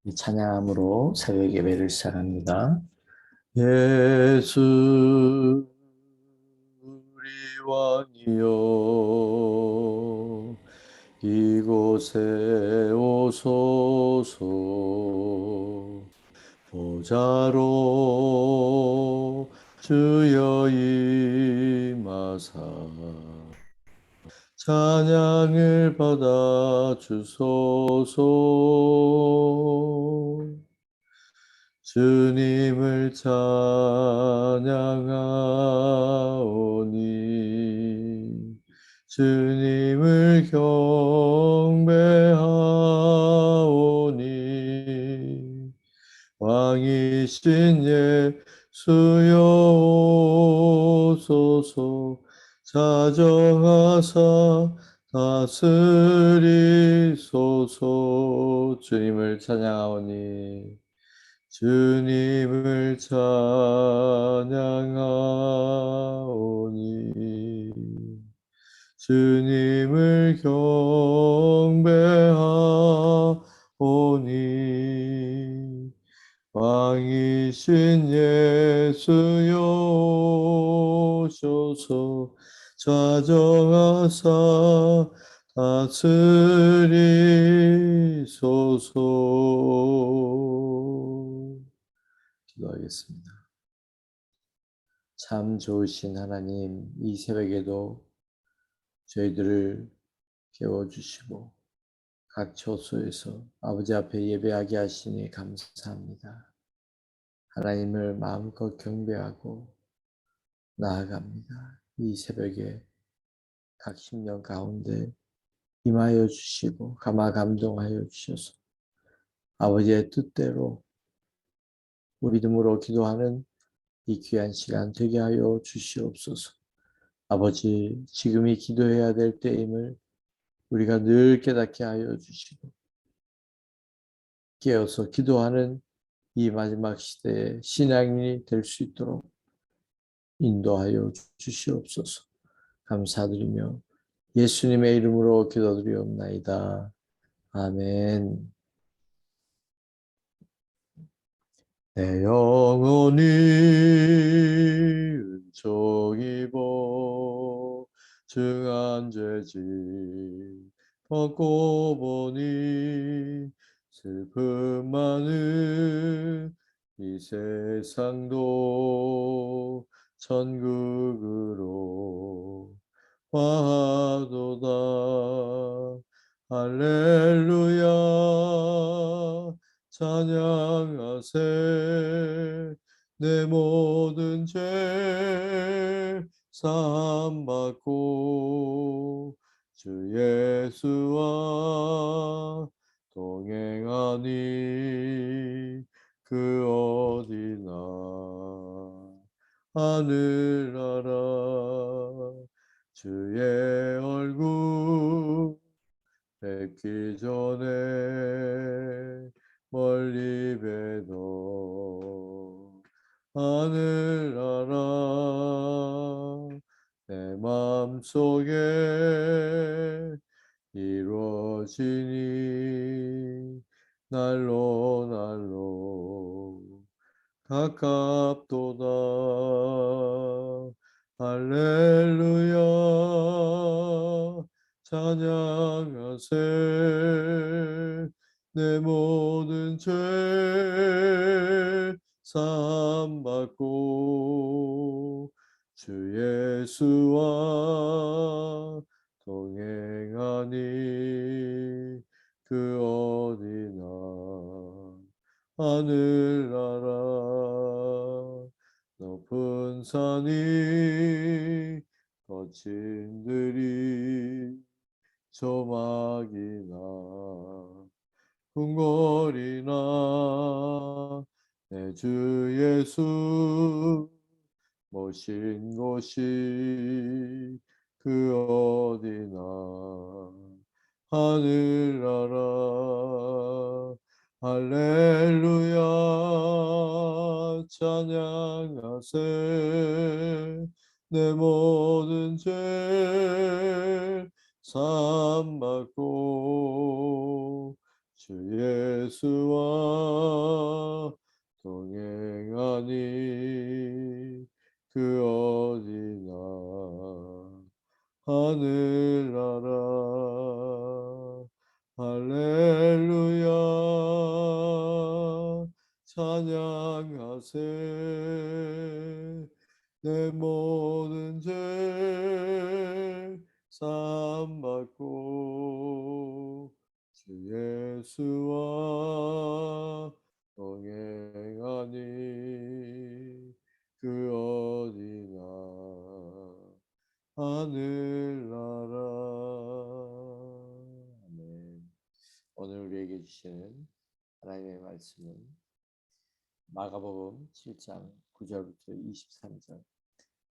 이 찬양함으로 새벽 예배를 시작합니다. 예수 우리 왕이여 이곳에 오소서 보좌로 주여 임하사 찬양을 받아 주소서. 주님을 찬양하오니 주님을 경배하오니 왕이신 예수여 오소서. 자정하사 다스리소서. 주님을 찬양하오니 주님을 찬양하오니 주님을 경배하오니 왕이신 예수여 오셔서 좌정하사 다스리소서. 기도하겠습니다. 참 좋으신 하나님, 이 새벽에도 저희들을 깨워주시고 각 처소에서 아버지 앞에 예배하게 하시니 감사합니다. 하나님을 마음껏 경배하고 나아갑니다. 이 새벽에 각 심령 가운데 임하여 주시고 감화 감동하여 주셔서 아버지의 뜻대로 믿음으로 기도하는 이 귀한 시간 되게 하여 주시옵소서. 아버지, 지금이 기도해야 될 때임을 우리가 늘 깨닫게 하여 주시고 깨어서 기도하는 이 마지막 시대에 신앙인이 될 수 있도록 인도하여 주시옵소서. 감사드리며 예수님의 이름으로 기도드리옵나이다. 아멘. 내 영혼이 은총 입어 증한 죄짓 벗고 보니 슬픔 많은 이 세상도 천국으로 화하도다. 할렐루야 찬양하세. 내 모든 죄 사함받고 주 예수와 동행하니 그 어디나 하늘나라. 주의 얼굴 뵙기 전에 멀리 뵈도 하늘나라. 내 맘속에 이루어지니 날로 날로 가깝도다. 할렐루야 찬양하세. 내 모든 죄 사함받고 주 예수와 동행하니 그 어디나 하늘나라. 높은 산이 거친 들이 조막이나 궁궐이나 내 주 예수 모신 곳이 그 어디나 하늘나라. 할렐루야 찬양하세. 내 모든 죄 사함받고 주 예수와 동행하니 그 어디나 하늘나라. 할렐루야 찬양하세. 내 모든 죄 사함받고 주 예수와 동행하니 그 어디나 하늘나라. 아멘. 오늘 우리에게 주시는 하나님의 말씀은 마가복음 7장 9절부터 23절.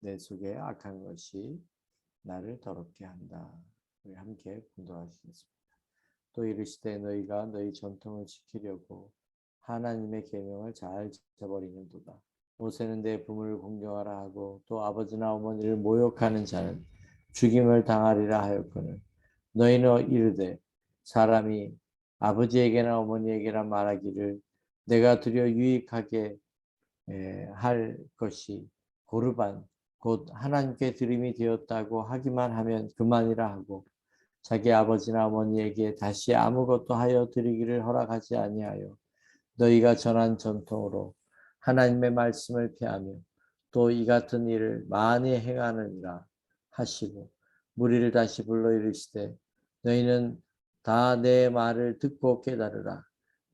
내 속에 악한 것이 나를 더럽게 한다. 우리 함께 공동하시겠습니다. 또 이르시되 너희가 너희 전통을 지키려고 하나님의 계명을 잘 지켜버리는도다. 모세는 내 부모를 공경하라 하고 또 아버지나 어머니를 모욕하는 자는 죽임을 당하리라 하였거늘 너희는 이르되 사람이 아버지에게나 어머니에게나 말하기를 내가 드려 유익하게 할 것이 고르반 곧 하나님께 드림이 되었다고 하기만 하면 그만이라 하고 자기 아버지나 어머니에게 다시 아무것도 하여 드리기를 허락하지 아니하여 너희가 전한 전통으로 하나님의 말씀을 폐하며 또 이 같은 일을 많이 행하느니라 하시고 무리를 다시 불러 이르시되 너희는 다 내 말을 듣고 깨달으라.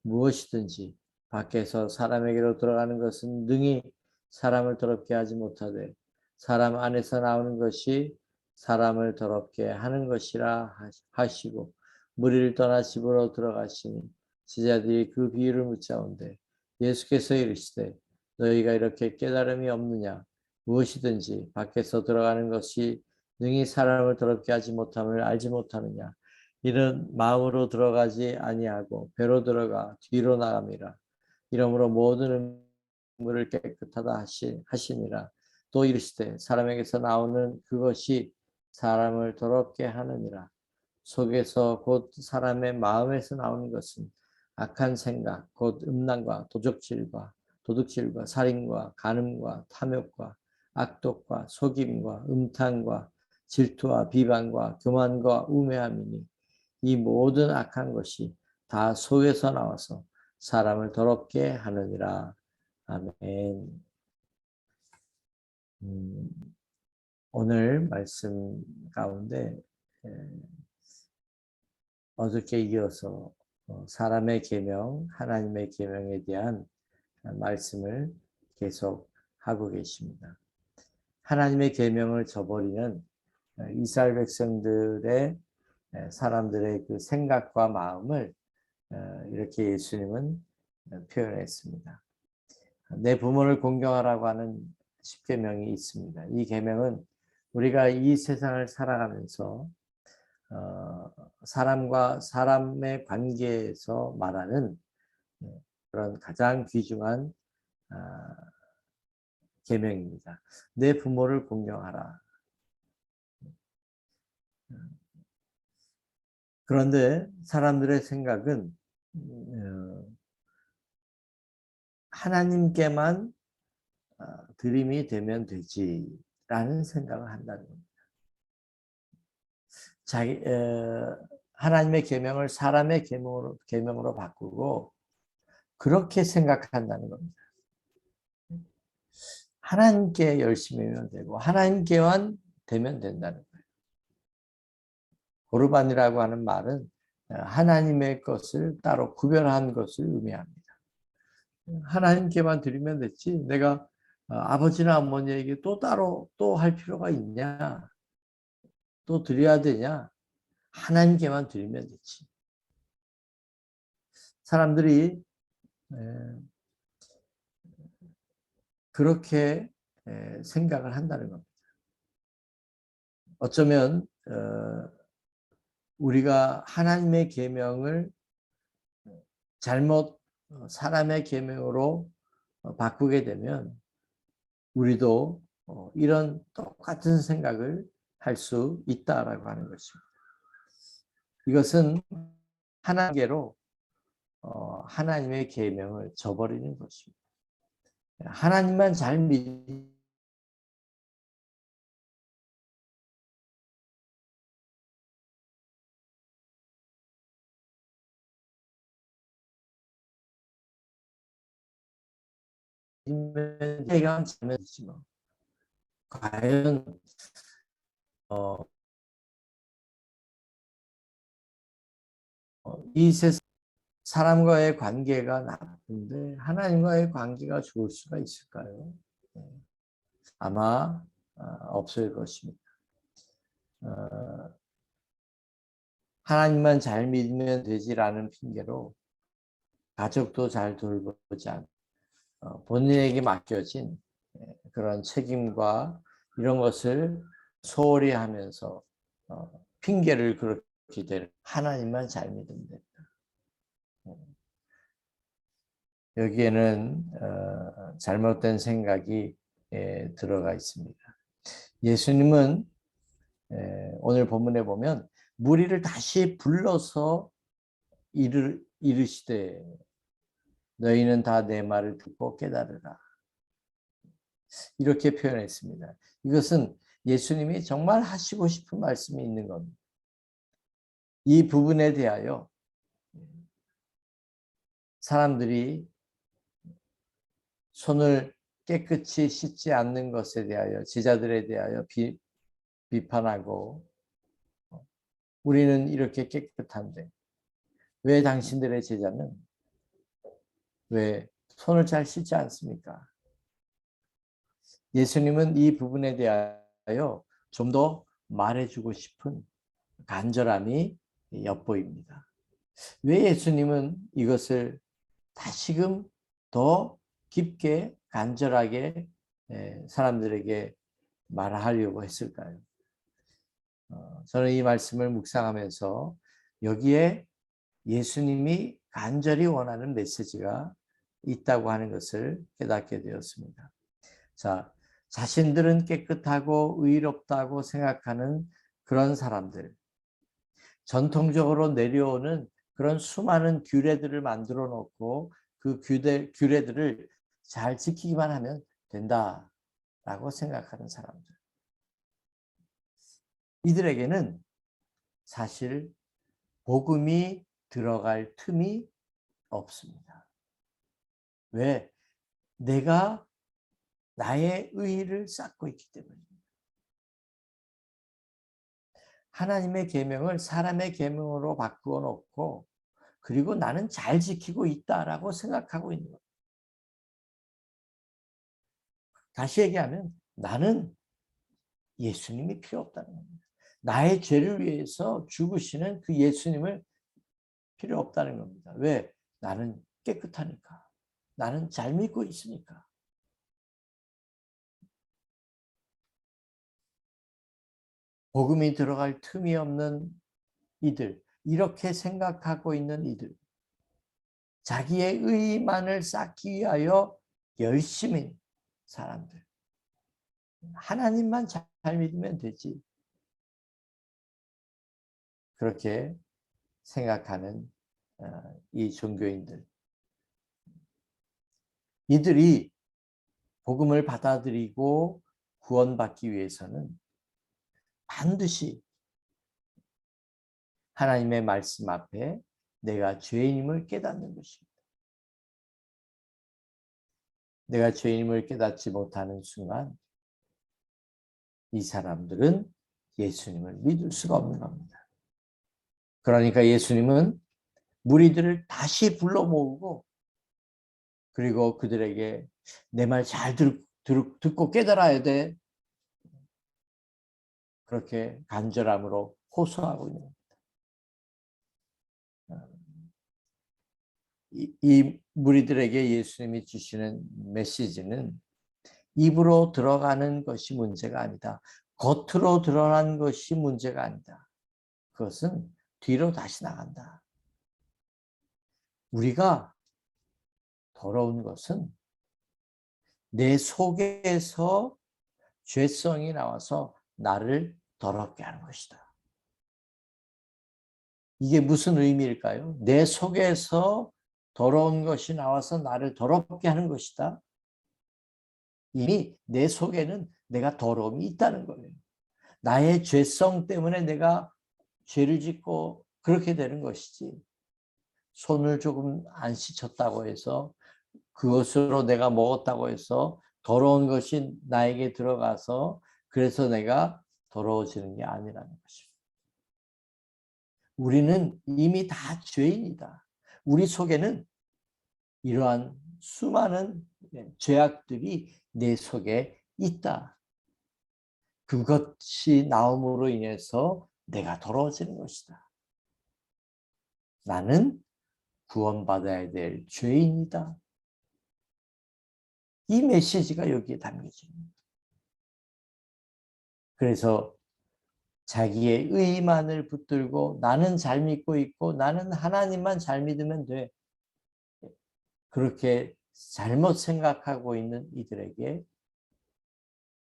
무엇이든지 밖에서 사람에게로 들어가는 것은 능히 사람을 더럽게 하지 못하되 사람 안에서 나오는 것이 사람을 더럽게 하는 것이라 하시고 무리를 떠나 집으로 들어가시니 제자들이 그 비유를 묻자온데 예수께서 이르시되 너희가 이렇게 깨달음이 없느냐. 무엇이든지 밖에서 들어가는 것이 능히 사람을 더럽게 하지 못함을 알지 못하느냐. 이런 마음으로 들어가지 아니하고 배로 들어가 뒤로 나감이라. 이러므로 모든 음물을 깨끗하다 하시니라. 또 이르시되 사람에게서 나오는 그것이 사람을 더럽게 하느니라. 속에서 곧 사람의 마음에서 나오는 것은 악한 생각, 곧 음란과 도둑질과 살인과 간음과 탐욕과 악독과 속임과 음탕과 질투와 비방과 교만과 우매함이니 이 모든 악한 것이 다 속에서 나와서 사람을 더럽게 하느니라. 아멘. 오늘 말씀 가운데 어저께 이어서 사람의 계명, 하나님의 계명에 대한 말씀을 계속 하고 계십니다. 하나님의 계명을 저버리는 이스라엘 백성들의 사람들의 그 생각과 마음을 이렇게 예수님은 표현했습니다. 내 부모를 공경하라고 하는 10계명이 있습니다. 이 계명은 우리가 이 세상을 살아가면서 사람과 사람의 관계에서 말하는 그런 가장 귀중한 계명입니다. 내 부모를 공경하라. 그런데 사람들의 생각은 하나님께만 드림이 되면 되지라는 생각을 한다는 겁니다. 하나님의 계명을 사람의 계명으로 바꾸고 그렇게 생각한다는 겁니다. 하나님께 열심히 하면 되고 하나님께만 되면 된다는 거예요. 고르반이라고 하는 말은 하나님의 것을 따로 구별한 것을 의미합니다. 하나님께만 드리면 됐지 내가 아버지나 어머니에게 또 따로 또 할 필요가 있냐? 또 드려야 되냐? 하나님께만 드리면 됐지. 사람들이 그렇게 생각을 한다는 겁니다. 어쩌면 우리가 하나님의 계명을 잘못 사람의 계명으로 바꾸게 되면 우리도 이런 똑같은 생각을 할 수 있다라고 하는 것입니다. 이것은 하나님께로 하나님의 계명을 저버리는 것입니다. 하나님만 잘 믿으면 해가 잘못이지 뭐. 과연 이 세상 사람과의 관계가 나쁜데 하나님과의 관계가 좋을 수가 있을까요? 아마 없을 것입니다. 하나님만 잘 믿으면 되지라는 핑계로 가족도 잘 돌보지 않고 본인에게 맡겨진 그런 책임과 이런 것을 소홀히 하면서 핑계를 그렇게 되는 하나님만 잘 믿으면 된다. 여기에는 잘못된 생각이 들어가 있습니다. 예수님은 오늘 본문에 보면 무리를 다시 불러서 이르시되 너희는 다 내 말을 듣고 깨달으라. 이렇게 표현했습니다. 이것은 예수님이 정말 하시고 싶은 말씀이 있는 겁니다. 이 부분에 대하여 사람들이 손을 깨끗이 씻지 않는 것에 대하여 제자들에 대하여 비판하고 우리는 이렇게 깨끗한데 왜 당신들의 제자는 왜 손을 잘 씻지 않습니까? 예수님은 이 부분에 대하여 좀 더 말해주고 싶은 간절함이 엿보입니다. 왜 예수님은 이것을 다시금 더 깊게 간절하게 사람들에게 말하려고 했을까요? 저는 이 말씀을 묵상하면서 여기에 예수님이 간절히 원하는 메시지가 있다고 하는 것을 깨닫게 되었습니다. 자, 자신들은 깨끗하고 의롭다고 생각하는 그런 사람들, 전통적으로 내려오는 그런 수많은 규례들을 만들어 놓고 그 규례들을 잘 지키기만 하면 된다라고 생각하는 사람들. 이들에게는 사실 복음이 들어갈 틈이 없습니다. 왜? 내가 나의 의의를 쌓고 있기 때문입니다. 하나님의 계명을 사람의 계명으로 바꾸어 놓고 그리고 나는 잘 지키고 있다라고 생각하고 있는 겁니다. 다시 얘기하면 나는 예수님이 필요 없다는 겁니다. 나의 죄를 위해서 죽으시는 그 예수님을 필요 없다는 겁니다. 왜? 나는 깨끗하니까. 나는 잘 믿고 있으니까. 복음이 들어갈 틈이 없는 이들, 이렇게 생각하고 있는 이들, 자기의 의만을 쌓기 위하여 열심인 사람들, 하나님만 잘 믿으면 되지. 그렇게 생각하는 이 종교인들. 이들이 복음을 받아들이고 구원받기 위해서는 반드시 하나님의 말씀 앞에 내가 죄인임을 깨닫는 것입니다. 내가 죄인임을 깨닫지 못하는 순간 이 사람들은 예수님을 믿을 수가 없는 겁니다. 그러니까 예수님은 무리들을 다시 불러 모으고 그리고 그들에게 내 말 잘 듣고 깨달아야 돼. 그렇게 간절함으로 호소하고 있는 겁니다. 이 무리들에게 예수님이 주시는 메시지는 입으로 들어가는 것이 문제가 아니다. 겉으로 드러난 것이 문제가 아니다. 그것은 뒤로 다시 나간다. 우리가 더러운 것은 내 속에서 죄성이 나와서 나를 더럽게 하는 것이다. 이게 무슨 의미일까요? 내 속에서 더러운 것이 나와서 나를 더럽게 하는 것이다. 이미 내 속에는 내가 더러움이 있다는 거예요. 나의 죄성 때문에 내가 죄를 짓고 그렇게 되는 것이지. 손을 조금 안 씻었다고 해서 그것으로 내가 먹었다고 해서 더러운 것이 나에게 들어가서 그래서 내가 더러워지는 게 아니라는 것입니다. 우리는 이미 다 죄인이다. 우리 속에는 이러한 수많은 죄악들이 내 속에 있다. 그것이 나옴으로 인해서 내가 더러워지는 것이다. 나는 구원받아야 될 죄인이다. 이 메시지가 여기에 담겨집니다. 그래서 자기의 의만을 붙들고 나는 잘 믿고 있고 나는 하나님만 잘 믿으면 돼. 그렇게 잘못 생각하고 있는 이들에게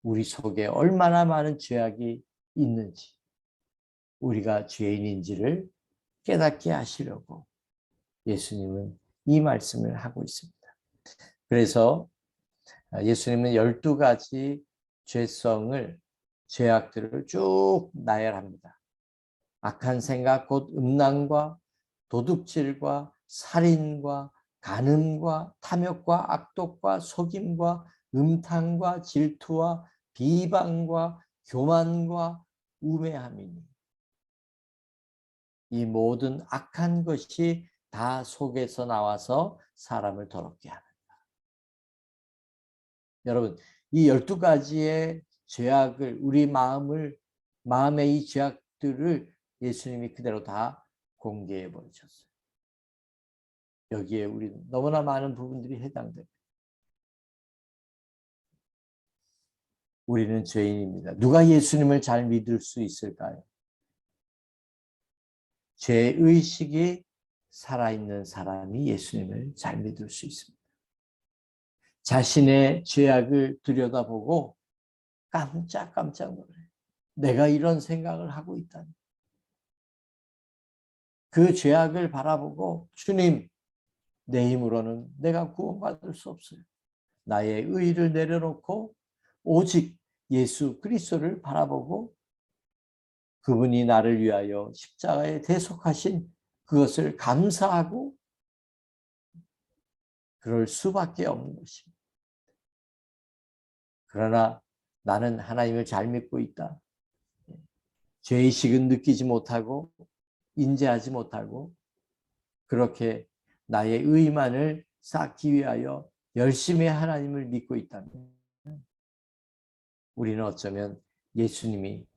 우리 속에 얼마나 많은 죄악이 있는지 우리가 죄인인지를 깨닫게 하시려고 예수님은 이 말씀을 하고 있습니다. 그래서 예수님은 12가지 죄성을 죄악들을 쭉 나열합니다. 악한 생각 곧 음란과 도둑질과 살인과 간음과 탐욕과 악독과 속임과 음탕과 질투와 비방과 교만과 우매함이니 이 모든 악한 것이 다 속에서 나와서 사람을 더럽게 합니다. 여러분, 이 12가지의 죄악을 우리 마음의 이 죄악들을 예수님이 그대로 다 공개해 버리셨어요. 여기에 우리 너무나 많은 부분들이 해당됩니다. 우리는 죄인입니다. 누가 예수님을 잘 믿을 수 있을까요? 죄의식이 살아있는 사람이 예수님을 잘 믿을 수 있습니다. 자신의 죄악을 들여다보고 깜짝깜짝 놀라요. 내가 이런 생각을 하고 있다니. 그 죄악을 바라보고 주님, 내 힘으로는 내가 구원받을 수 없어요. 나의 의의를 내려놓고 오직 예수 그리스도를 바라보고 그분이 나를 위하여 십자가에 대속하신 그것을 감사하고 그럴 수밖에 없는 것입니다. 그러나 나는 하나님을 잘 믿고 있다. 죄의식은 느끼지 못하고 인지하지 못하고 그렇게 나의 의만을 쌓기 위하여 열심히 하나님을 믿고 있다면 우리는 어쩌면 예수님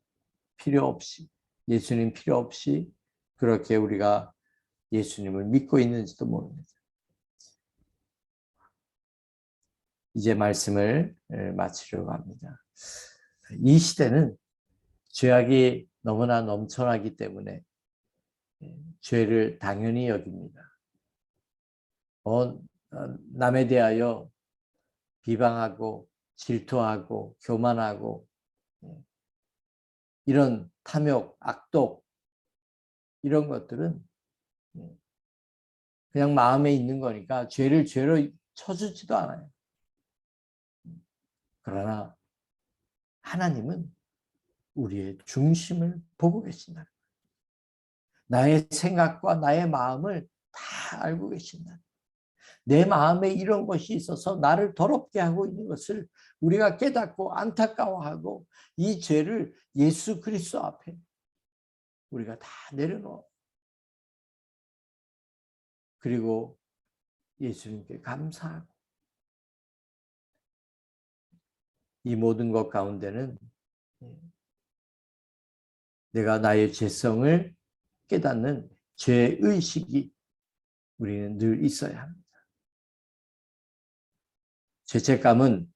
필요 없이 그렇게 우리가 예수님을 믿고 있는지도 모릅니다. 이제 말씀을 마치려고 합니다. 이 시대는 죄악이 너무나 넘쳐나기 때문에 죄를 당연히 여깁니다. 남에 대하여 비방하고 질투하고 교만하고 이런 탐욕, 악독 이런 것들은 그냥 마음에 있는 거니까 죄를 죄로 쳐주지도 않아요. 그러나 하나님은 우리의 중심을 보고 계신다. 나의 생각과 나의 마음을 다 알고 계신다. 내 마음에 이런 것이 있어서 나를 더럽게 하고 있는 것을 우리가 깨닫고 안타까워하고 이 죄를 예수 그리스도 앞에 우리가 다 내려놓아. 그리고 예수님께 감사하고 이 모든 것 가운데는 내가 나의 죄성을 깨닫는 죄의식이 우리는 늘 있어야 합니다. 죄책감은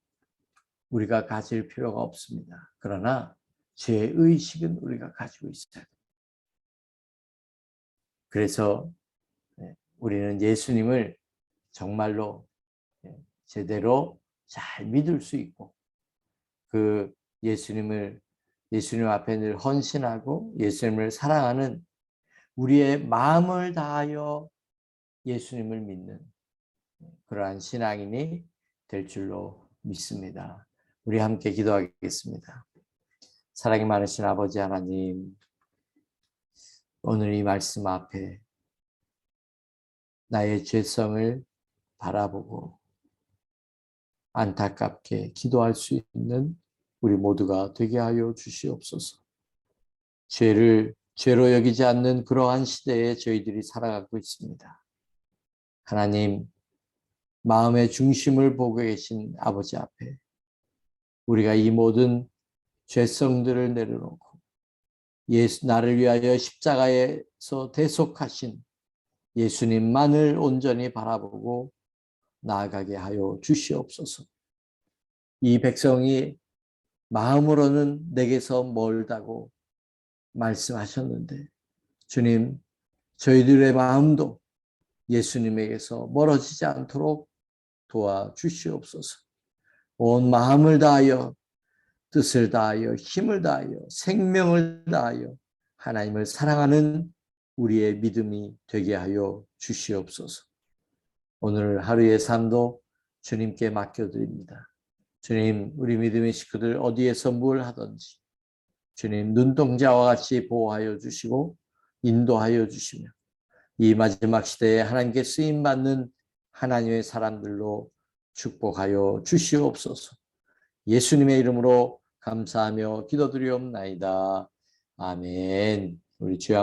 우리가 가질 필요가 없습니다. 그러나 죄의식은 우리가 가지고 있어야 합니다. 그래서 우리는 예수님을 정말로 제대로 잘 믿을 수 있고 그 예수님 앞에 늘 헌신하고 예수님을 사랑하는 우리의 마음을 다하여 예수님을 믿는 그러한 신앙인이 될 줄로 믿습니다. 우리 함께 기도하겠습니다. 사랑이 많으신 아버지 하나님, 오늘 이 말씀 앞에 나의 죄성을 바라보고 안타깝게 기도할 수 있는 우리 모두가 되게 하여 주시옵소서. 죄로 여기지 않는 그러한 시대에 저희들이 살아가고 있습니다. 하나님, 마음의 중심을 보고 계신 아버지 앞에 우리가 이 모든 죄성들을 내려놓고 나를 위하여 십자가에서 대속하신 예수님만을 온전히 바라보고 나아가게 하여 주시옵소서. 이 백성이 마음으로는 내게서 멀다고 말씀하셨는데 주님, 저희들의 마음도 예수님에게서 멀어지지 않도록 도와주시옵소서. 온 마음을 다하여 뜻을 다하여 힘을 다하여 생명을 다하여 하나님을 사랑하는 우리의 믿음이 되게 하여 주시옵소서. 오늘 하루의 삶도 주님께 맡겨드립니다. 주님, 우리 믿음의 식구들 어디에서 뭘 하든지 주님 눈동자와 같이 보호하여 주시고 인도하여 주시며 이 마지막 시대에 하나님께 쓰임받는 하나님의 사람들로 축복하여 주시옵소서. 예수님의 이름으로 감사하며 기도드리옵나이다. 아멘. 우리 주여